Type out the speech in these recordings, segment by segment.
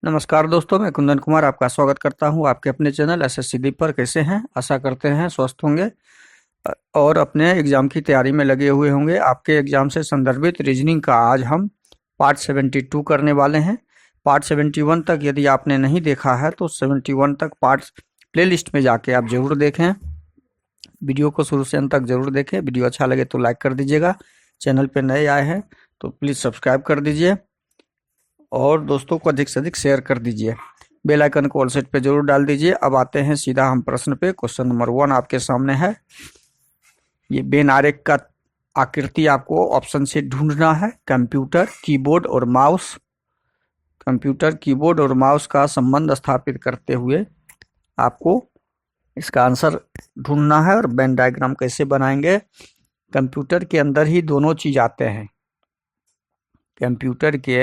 नमस्कार दोस्तों, मैं कुंदन कुमार आपका स्वागत करता हूं आपके अपने चैनल एसएससी दीप पर। कैसे हैं? आशा करते हैं स्वस्थ होंगे और अपने एग्जाम की तैयारी में लगे हुए होंगे। आपके एग्जाम से संदर्भित रीजनिंग का आज हम पार्ट 72 करने वाले हैं। पार्ट 71 तक यदि आपने नहीं देखा है तो 71 तक पार्ट प्लेलिस्ट में जाके आप जरूर देखें। वीडियो को शुरू से अंत तक जरूर देखें। वीडियो अच्छा लगे तो लाइक कर दीजिएगा। चैनल पर नए आए हैं तो प्लीज़ सब्सक्राइब कर दीजिए और दोस्तों को अधिक से अधिक शेयर कर दीजिए। बेल आइकन को ऑल सेट पे जरूर डाल दीजिए। अब आते हैं सीधा हम प्रश्न पे। क्वेश्चन नंबर 1 आपके सामने है। ये बेन आरेख का आकृति आपको ऑप्शन से ढूंढना है। कंप्यूटर कीबोर्ड और माउस, कंप्यूटर कीबोर्ड और माउस का संबंध स्थापित करते हुए आपको इसका आंसर ढूंढना है। और बेन डायग्राम कैसे बनाएंगे? कंप्यूटर के अंदर ही दोनों चीज आते हैं, कंप्यूटर के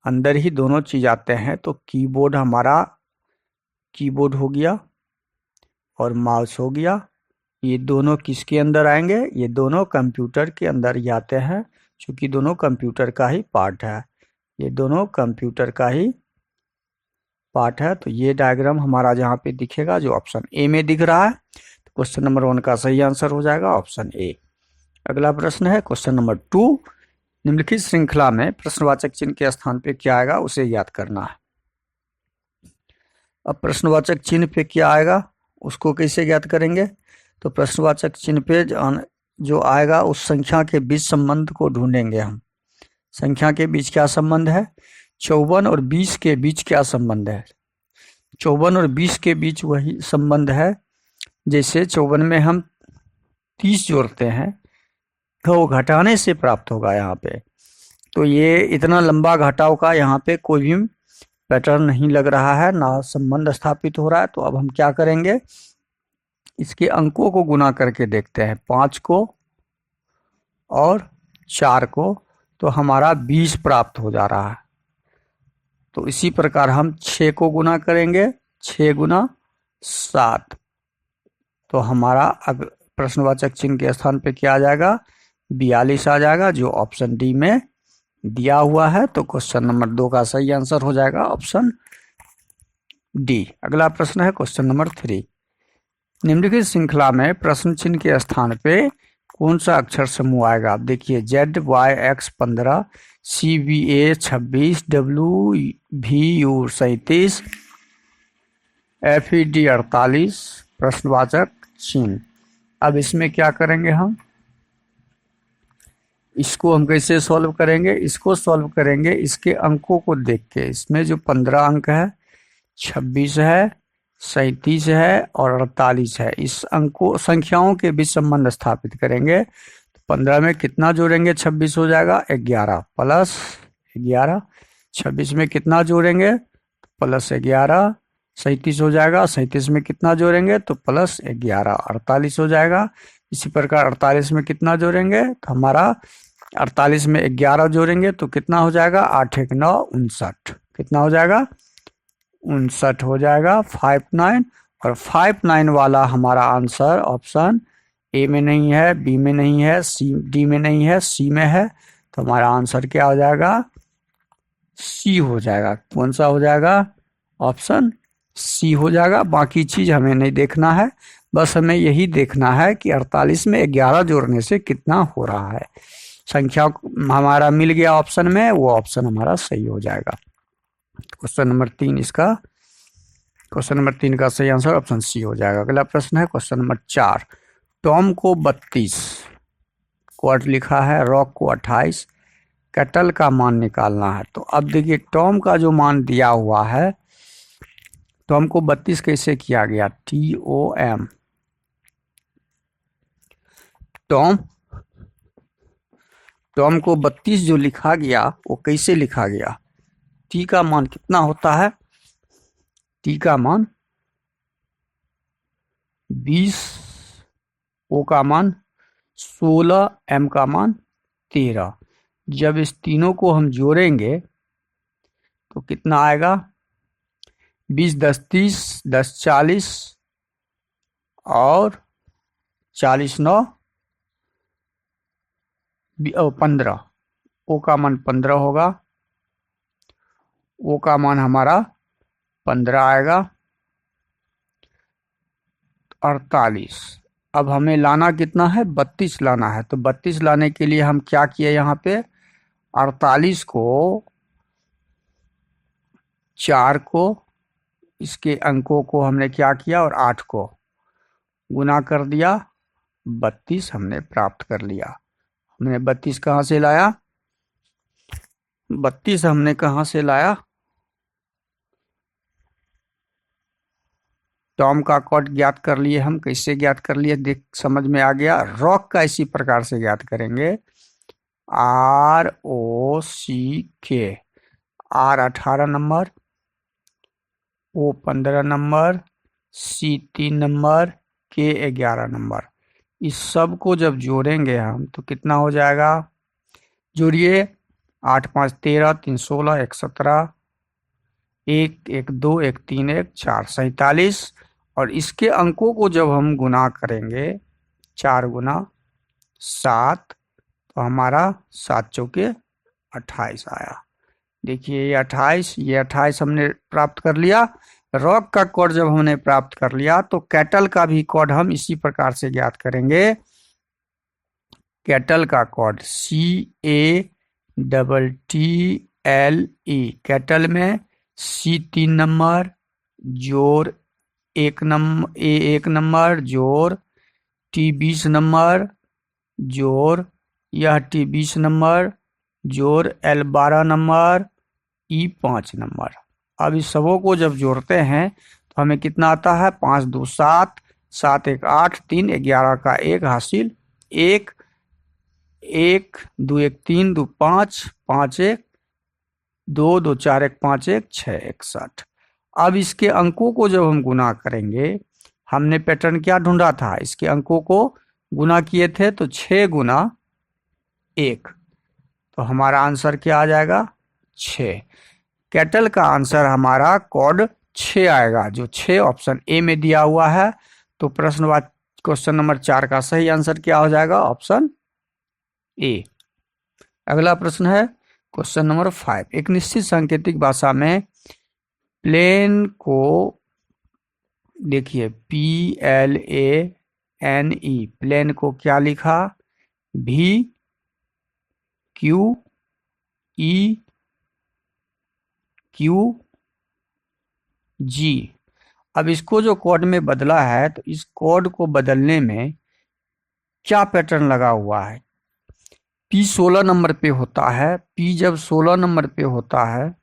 अंदर ही दोनों चीज आते हैं। तो कीबोर्ड हमारा कीबोर्ड हो गया और माउस हो गया। ये दोनों किसके अंदर आएंगे? ये दोनों कंप्यूटर के अंदर ही आते हैं, क्योंकि दोनों कंप्यूटर का ही पार्ट है। ये दोनों कंप्यूटर का ही पार्ट है। तो ये डायग्राम हमारा जहाँ पे दिखेगा, जो ऑप्शन ए में दिख रहा है, तो क्वेश्चन नंबर 1 का सही आंसर हो जाएगा ऑप्शन ए। अगला प्रश्न है क्वेश्चन नंबर 2। निम्नलिखित श्रृंखला में प्रश्नवाचक चिन्ह के स्थान पे क्या आएगा, उसे याद करना है। अब प्रश्नवाचक चिन्ह पे क्या आएगा उसको कैसे ज्ञात करेंगे? तो प्रश्नवाचक चिन्ह पे जो आएगा उस संख्या के बीच संबंध को ढूंढेंगे हम। संख्या के बीच क्या संबंध है? 54 और 20 के बीच क्या संबंध है? 54 और 20 के बीच वही संबंध है, जैसे 54 में हम 30 जोड़ते हैं तो वो घटाने से प्राप्त होगा यहाँ पे। तो ये इतना लंबा घटाव का यहाँ पे कोई भी पैटर्न नहीं लग रहा है, ना संबंध स्थापित हो रहा है। तो अब हम क्या करेंगे, इसके अंकों को गुना करके देखते हैं। 5 को और 4 को, तो हमारा 20 प्राप्त हो जा रहा है। तो इसी प्रकार हम 6 को गुना करेंगे, 6 गुना 7, तो हमारा प्रश्नवाचक चिन्ह के स्थान पे क्या आ जाएगा? 42 आ जाएगा, जो ऑप्शन डी में दिया हुआ है। तो क्वेश्चन नंबर 2 का सही आंसर हो जाएगा ऑप्शन डी। अगला प्रश्न है क्वेश्चन नंबर 3। निम्नलिखित श्रृंखला में प्रश्न चिन्ह के स्थान पे कौन सा अक्षर समूह आएगा? आप देखिए, ZYX 15, CBA 26, WVU 37, FED 48 प्रश्नवाचक चिन्ह। अब इसमें क्या करेंगे हम? इसको हम कैसे सॉल्व करेंगे? इसको सॉल्व करेंगे इसके अंकों को देख के। इसमें जो 15 अंक है, 26 है, 37 है और 48 है, इस अंकों संख्याओं के बीच संबंध स्थापित करेंगे। तो 15 में कितना जोड़ेंगे? 26 हो जाएगा 11 प्लस 11। 26 में कितना जोड़ेंगे? प्लस 11। 37 हो जाएगा, 37 में कितना जोड़ेंगे? तो प्लस 11, 48 हो जाएगा। इसी प्रकार 48 में कितना जोड़ेंगे? तो हमारा 48 में 11 जोड़ेंगे तो कितना हो जाएगा? 8 1 9 59। कितना हो जाएगा? 59 हो जाएगा, 59। और 59 वाला हमारा आंसर ऑप्शन ए में नहीं है, बी में नहीं है, डी में नहीं है, सी में है। तो हमारा आंसर क्या हो जाएगा? सी हो जाएगा। कौन सा हो जाएगा? ऑप्शन सी हो जाएगा। बाकी चीज हमें नहीं देखना है, बस हमें यही देखना है कि 48 में 11 जोड़ने से कितना हो रहा है। संख्या हमारा मिल गया ऑप्शन में, वो ऑप्शन हमारा सही हो जाएगा। क्वेश्चन नंबर 3 क्वेश्चन नंबर 3 का सही आंसर ऑप्शन सी हो जाएगा। अगला प्रश्न है क्वेश्चन नंबर 4। टॉम को 32 क्वार्ट लिखा है, रॉक को 28, कैटल का मान निकालना है। तो अब देखिए, टॉम का जो मान दिया हुआ है, टॉम को 32 कैसे किया गया? TOM। टॉम को 32 जो लिखा गया वो कैसे लिखा गया? टी का मान कितना होता है? टी का मान 20, ओ का मान 16, एम का मान 13। जब इस तीनों को हम जोड़ेंगे तो कितना आएगा? 20 10 30, 10 40 और 40 9 15। ओ का मान 15 होगा ओ का मान हमारा 15 आएगा। 48। अब हमें लाना कितना है, 32 लाना है। तो 32 लाने के लिए हम क्या किए, यहाँ पे 48 को 4 को, इसके अंकों को हमने क्या किया, और 8 को गुना कर दिया, 32 हमने प्राप्त कर लिया। हमने 32 कहाँ से लाया, 32 हमने कहाँ से लाया, टॉम का कॉड ज्ञात कर लिए हम। कैसे ज्ञात कर लिए, देख समझ में आ गया। रॉक का इसी प्रकार से ज्ञात करेंगे, ROCK। R 18 number, O 15 number, C 3 number, K 11 number. इस सब को जब जोड़ेंगे हम तो कितना हो जाएगा, जोड़िए, 8 5 13, 3 16, 1 17, 1 1 2, 1 3, 1 4, 47। और इसके अंकों को जब हम गुना करेंगे, 4 गुना 7, तो हमारा 7 चौके 28 आया। देखिए ये 28 हमने प्राप्त कर लिया। रॉक का कोड जब हमने प्राप्त कर लिया तो कैटल का भी कोड हम इसी प्रकार से ज्ञात करेंगे। कैटल का कोड CATTLE। कैटल में C 3 नंबर जोड़ 1 नंबर, A 1 नंबर जोड़ T 20 नंबर जोड़ यह T 20 नंबर जोड़ L 12 नंबर E 5 नंबर। अब इस सबों को जब जोड़ते हैं तो हमें कितना आता है, 5 2 7, 7 1 8, 3 11 का 1 हासिल, 1 1 2 1 3 2 5 5 1 2 2 4 1 5 1 6 61। अब इसके अंकों को जब हम गुना करेंगे, हमने पैटर्न क्या ढूंढा था, इसके अंकों को गुना किए थे, तो 6 गुना 1, तो हमारा आंसर क्या आ जाएगा, 6। कैटल का आंसर हमारा कोड 6 आएगा, जो 6 ऑप्शन ए में दिया हुआ है। तो प्रश्नवाची क्वेश्चन नंबर 4 का सही आंसर क्या हो जाएगा, ऑप्शन ए। अगला प्रश्न है क्वेश्चन नंबर 5। एक निश्चित सांकेतिक भाषा में प्लेन को, देखिए PLANE, प्लेन को क्या लिखा, VQEQG। अब इसको जो कोड में बदला है, तो इस कोड को बदलने में क्या पैटर्न लगा हुआ है। P 16 नंबर पे होता है, P जब 16 नंबर पे होता है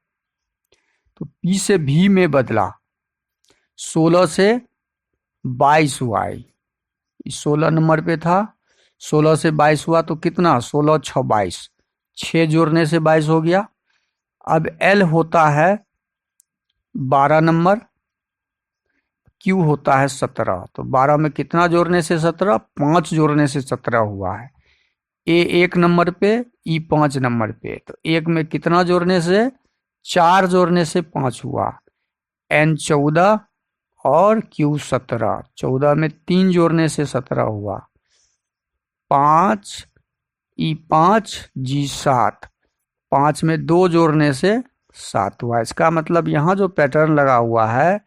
तो P से V में बदला, 16 से 22 हुआ है। 16 नंबर पे था, 16 से 22 हुआ तो कितना, 16 6 22, 6 जोड़ने से 22 हो गया। अब L होता है 12 नंबर, Q होता है 17, तो 12 में कितना जोड़ने से 17, 5 जोड़ने से 17 हुआ है। A 1 नंबर पे, E 5 नंबर पे, तो 1 में कितना जोड़ने से, 4 जोड़ने से 5 हुआ। N 14 और Q 17, 14 में 3 जोड़ने से 17 हुआ। 5 E 5 G 7, 5 में 2 जोड़ने से 7 हुआ। इसका मतलब यहाँ जो पैटर्न लगा हुआ है,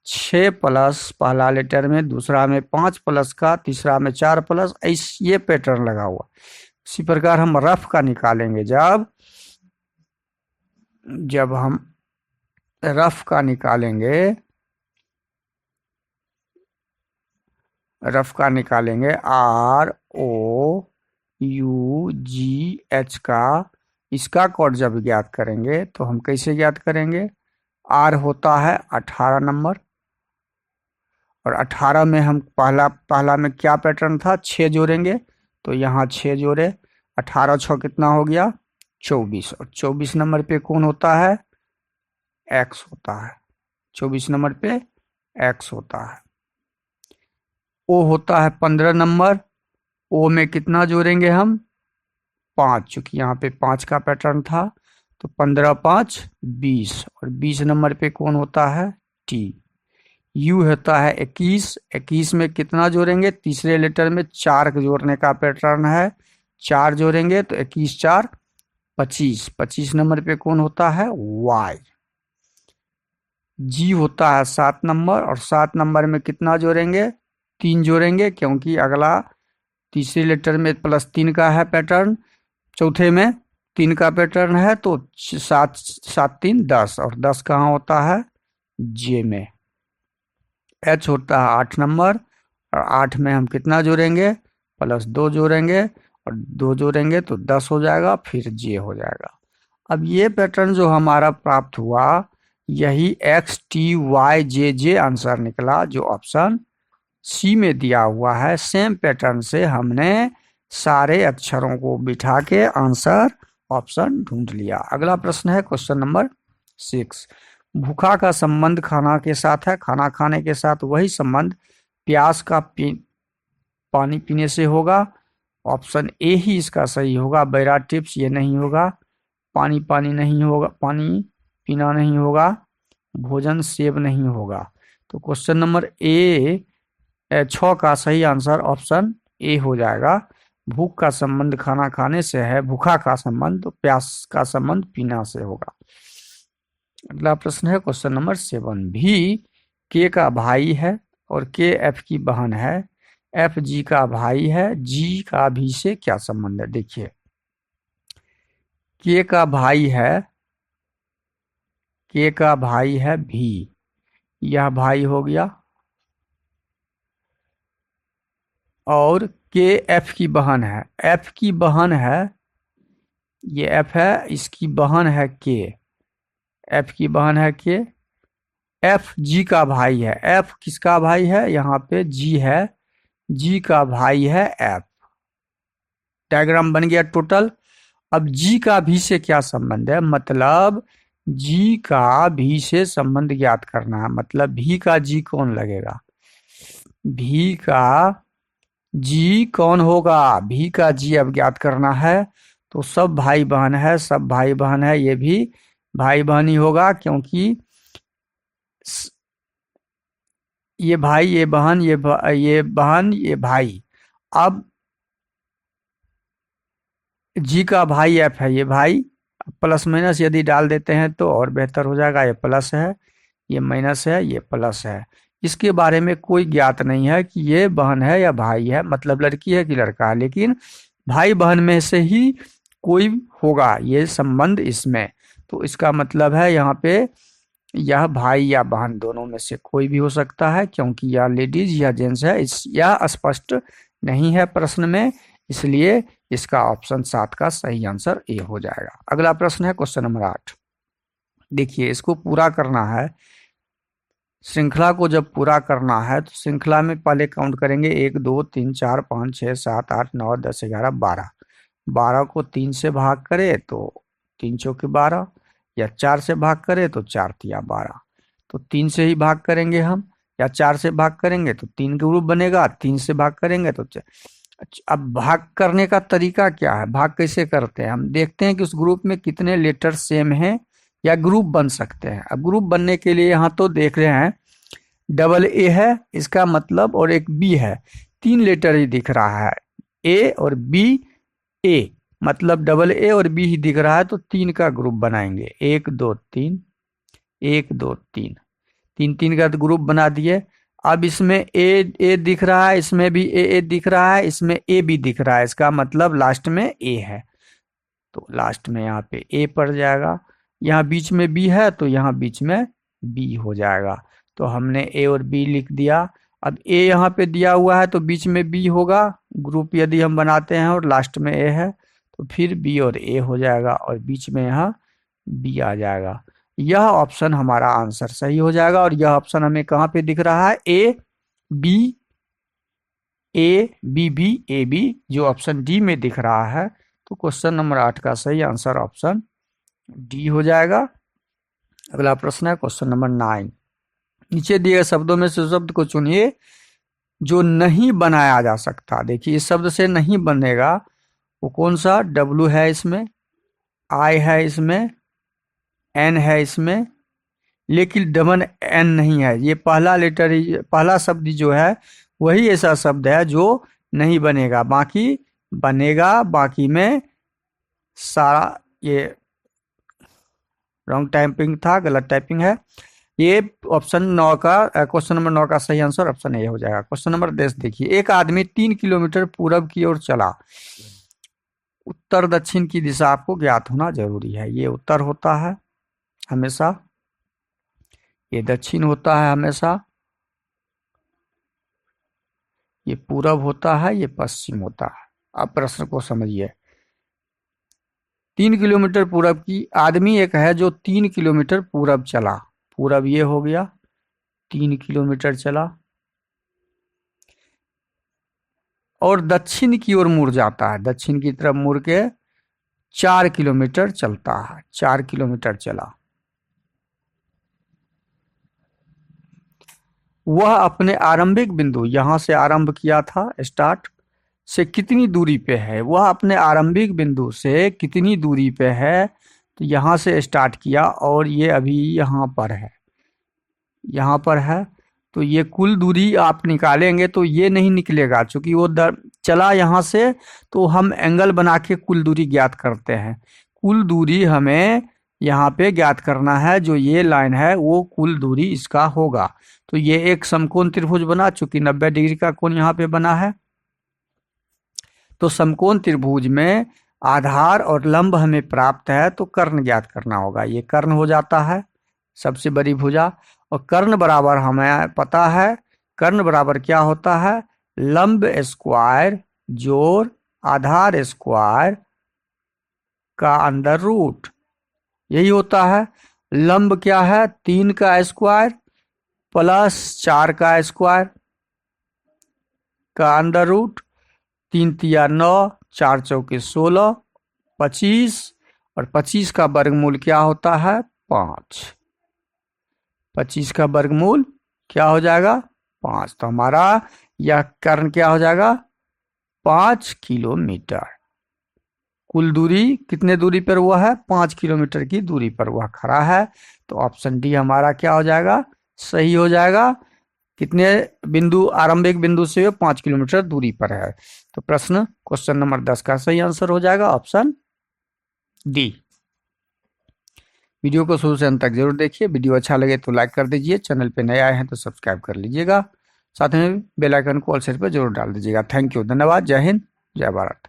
6 प्लस पहला लेटर में, दूसरा में 5 प्लस का, तीसरा में 4 प्लस, ऐसे ये पैटर्न लगा हुआ। इसी प्रकार हम रफ का निकालेंगे, जब हम रफ का निकालेंगे, ROUGH का, इसका कोड जब ज्ञात करेंगे तो हम कैसे ज्ञात करेंगे। R होता है 18 नंबर, और 18 में हम पहला में क्या पैटर्न था, 6 जोड़ेंगे, तो यहाँ 6 जोड़े, 18 6 कितना हो गया, 24। और 24 नंबर पे कौन होता है, X होता है। 24 नंबर पे X होता है। O होता है 15 नंबर, O में कितना जोड़ेंगे हम, 5, चूंकि यहाँ पे 5 का पैटर्न था, तो 15 5 20, और 20 नंबर पे कौन होता है, T। U होता है 21, 21 में कितना जोड़ेंगे, तीसरे लेटर में 4 जोड़ने का पैटर्न है, 4 जोड़ेंगे तो 21 4 25, 25 नंबर पे कौन होता है, Y। जी होता है 7 नंबर, और 7 नंबर में कितना जोड़ेंगे, 3 जोड़ेंगे, क्योंकि अगला तीसरे लेटर में +3 का है पैटर्न, चौथे में 3 का पैटर्न है, तो 7 7 3 10, और 10 कहाँ होता है, जे में। एच होता है 8 नंबर, और 8 में हम कितना जोड़ेंगे, +2 जोड़ेंगे, और 2 जोड़ेंगे तो 10 हो जाएगा, फिर जे हो जाएगा। अब ये पैटर्न जो हमारा प्राप्त हुआ, यही XTYJJ आंसर निकला, जो ऑप्शन सी में दिया हुआ है। सेम पैटर्न से हमने सारे अक्षरों को बिठा के आंसर ऑप्शन ढूंढ लिया। अगला प्रश्न है क्वेश्चन नंबर 6। भूखा का संबंध खाना के साथ है, खाना खाने के साथ वही संबंध प्यास का पानी पीने से होगा। ऑप्शन ए ही इसका सही होगा। बैरा टिप्स ये नहीं होगा, पानी पानी नहीं होगा, पानी पीना नहीं होगा, भोजन सेव नहीं होगा। तो क्वेश्चन नंबर 6 का सही आंसर ऑप्शन ए हो जाएगा। भूख का संबंध खाना खाने से है, भूखा का संबंध तो प्यास का संबंध पीना से होगा। अगला प्रश्न है क्वेश्चन नंबर 7। भी के का भाई है और के एफ की बहन है, एफ जी का भाई है, जी का भी से क्या संबंध है। देखिए, के का भाई है, के का भाई है भी, यह भाई हो गया, और के एफ की बहन है, एफ की बहन है, ये एफ है, इसकी बहन है के, एफ की बहन है के। एफ जी का भाई है, एफ किसका भाई है, यहाँ पे जी है, जी का भाई है एफ। डायग्राम बन गया टोटल। अब जी का भी से क्या संबंध है, मतलब जी का भी से संबंध ज्ञात करना है। मतलब भी का जी कौन लगेगा, भी का जी कौन होगा, भी का जी अब ज्ञात करना है। तो सब भाई बहन है, सब भाई बहन है, ये भी भाई बहन ही होगा, क्योंकि ये भाई, ये बहन, ये बहन, ये भाई। अब जी का भाई एफ है, ये भाई, प्लस माइनस यदि डाल देते हैं तो और बेहतर हो जाएगा। ये प्लस है, ये माइनस है, ये प्लस है। इसके बारे में कोई ज्ञात नहीं है कि ये बहन है या भाई है, मतलब लड़की है कि लड़का है, लेकिन भाई बहन में से ही कोई होगा ये संबंध इसमें। तो इसका मतलब है यहाँ पे यह भाई या बहन दोनों में से कोई भी हो सकता है, क्योंकि यह लेडीज या जेंट्स है, यह स्पष्ट नहीं है प्रश्न में, इसलिए इसका ऑप्शन 7 का सही आंसर ए हो जाएगा। अगला प्रश्न है क्वेश्चन नंबर 8। देखिए, इसको पूरा करना है। श्रृंखला को जब पूरा करना है तो श्रृंखला में पहले काउंट करेंगे 1 2 3 4 5 6 7 8 9 10 11 12। 12 को 3 से भाग करे तो 3 चौके 12, या 4 से भाग करे तो 4 तिया 12। तो 3 से ही भाग करेंगे हम, या 4 से भाग करेंगे तो 3 ग्रुप बनेगा, 3 से भाग करेंगे तो अब भाग करने का तरीका क्या है, भाग कैसे करते हैं, हम देखते हैं कि उस ग्रुप में कितने लेटर सेम हैं या ग्रुप बन सकते हैं। अब ग्रुप बनने के लिए यहाँ तो देख रहे हैं डबल ए है, इसका मतलब, और एक बी है, 3 लेटर ही दिख रहा है, ए और बी। ए मतलब डबल ए और बी ही दिख रहा है, तो 3 का ग्रुप बनाएंगे, 1 2 3, 1 2 3, 3 3 का ग्रुप बना दिए। अब इसमें ए दिख रहा है, इसमें भी ए दिख रहा है, इसमें ए भी दिख रहा है, इसका मतलब लास्ट में ए है, तो लास्ट में यहाँ पे ए पड़ जाएगा। यहाँ बीच में बी है तो यहाँ बीच में बी हो जाएगा, तो हमने ए और बी लिख दिया। अब ए यहाँ पे दिया हुआ है तो बीच में बी होगा, ग्रुप यदि हम बनाते हैं और लास्ट में ए है तो फिर बी और ए हो जाएगा, और बीच में यहाँ बी आ जाएगा। यह ऑप्शन हमारा आंसर सही हो जाएगा, और यह ऑप्शन हमें कहाँ पे दिख रहा है, A B, A B B A B, जो ऑप्शन डी में दिख रहा है। तो क्वेश्चन नंबर 8 का सही आंसर ऑप्शन डी हो जाएगा। अगला प्रश्न है क्वेश्चन नंबर 9। नीचे दिए गए शब्दों में से शब्द को चुनिए जो नहीं बनाया जा सकता। देखिए, इस शब्द से नहीं बनेगा वो कौन सा, डब्ल्यू है इसमें, आई है इसमें, एन है इसमें, लेकिन डबल एन नहीं है। ये पहला लेटर, पहला शब्द जो है वही ऐसा शब्द है जो नहीं बनेगा, बाकी बनेगा। बाकी में सारा, ये रॉन्ग टाइपिंग था, गलत टाइपिंग है। ये ऑप्शन 9 का क्वेश्चन नंबर 9 का सही आंसर ऑप्शन ए हो जाएगा। क्वेश्चन नंबर 10 देखिए, एक आदमी 3 किलोमीटर पूरब की ओर चला। उत्तर दक्षिण की दिशा आपको ज्ञात होना जरूरी है। ये उत्तर होता है हमेशा, ये दक्षिण होता है हमेशा, ये पूरब होता है, ये पश्चिम होता है। अब प्रश्न को समझिए। 3 किलोमीटर पूरब की आदमी एक है जो 3 किलोमीटर पूरब चला। पूरब ये हो गया, 3 किलोमीटर चला और दक्षिण की ओर मुड़ जाता है। दक्षिण की तरफ मुड़ के 4 किलोमीटर चलता है। 4 किलोमीटर चला। वह अपने आरंभिक बिंदु, यहां से आरंभ किया था, स्टार्ट से कितनी दूरी पे है। वह अपने आरंभिक बिंदु से कितनी दूरी पे है, तो यहां से स्टार्ट किया और ये अभी यहां पर है, यहां पर है। तो ये कुल दूरी आप निकालेंगे तो ये नहीं निकलेगा, क्योंकि वो चला यहाँ से, तो हम एंगल बना के कुल दूरी ज्ञात करते हैं। कुल दूरी हमें यहाँ पे ज्ञात करना है, जो ये लाइन है वो कुल दूरी इसका होगा। तो ये एक समकोण त्रिभुज बना, चूंकि 90 डिग्री का कोण यहाँ पे बना है। तो समकोण त्रिभुज में आधार और लंब हमें प्राप्त है, तो कर्ण ज्ञात करना होगा। ये कर्ण हो जाता है, सबसे बड़ी भुजा। और कर्ण बराबर हमें पता है, कर्ण बराबर क्या होता है, लंब स्क्वायर जोड़ आधार स्क्वायर का अंडर रूट, यही होता है। लंब क्या है, 3 का स्क्वायर प्लस 4 का स्क्वायर का अंडर रूट। 3 तिया 9, 4 चौके 16, 25 और 25 का वर्गमूल क्या होता है, 5। 25 का वर्गमूल क्या हो जाएगा, 5। तो हमारा यह कर्ण क्या हो जाएगा, 5 किलोमीटर। कुल दूरी कितने दूरी पर हुआ है, 5 किलोमीटर की दूरी पर वह खड़ा है। तो ऑप्शन डी हमारा क्या हो जाएगा, सही हो जाएगा। कितने बिंदु, आरंभिक बिंदु से 5 किलोमीटर दूरी पर है। तो प्रश्न क्वेश्चन नंबर 10 का सही आंसर हो जाएगा ऑप्शन डी। वीडियो को शुरू से अंत तक जरूर देखिए। वीडियो अच्छा लगे तो लाइक कर दीजिए, चैनल पे नए आए हैं तो सब्सक्राइब कर लीजिएगा, साथ में बेल आइकन को ऑल सेट पर जरूर डाल दीजिएगा। थैंक यू, धन्यवाद, जय हिंद, जय भारत।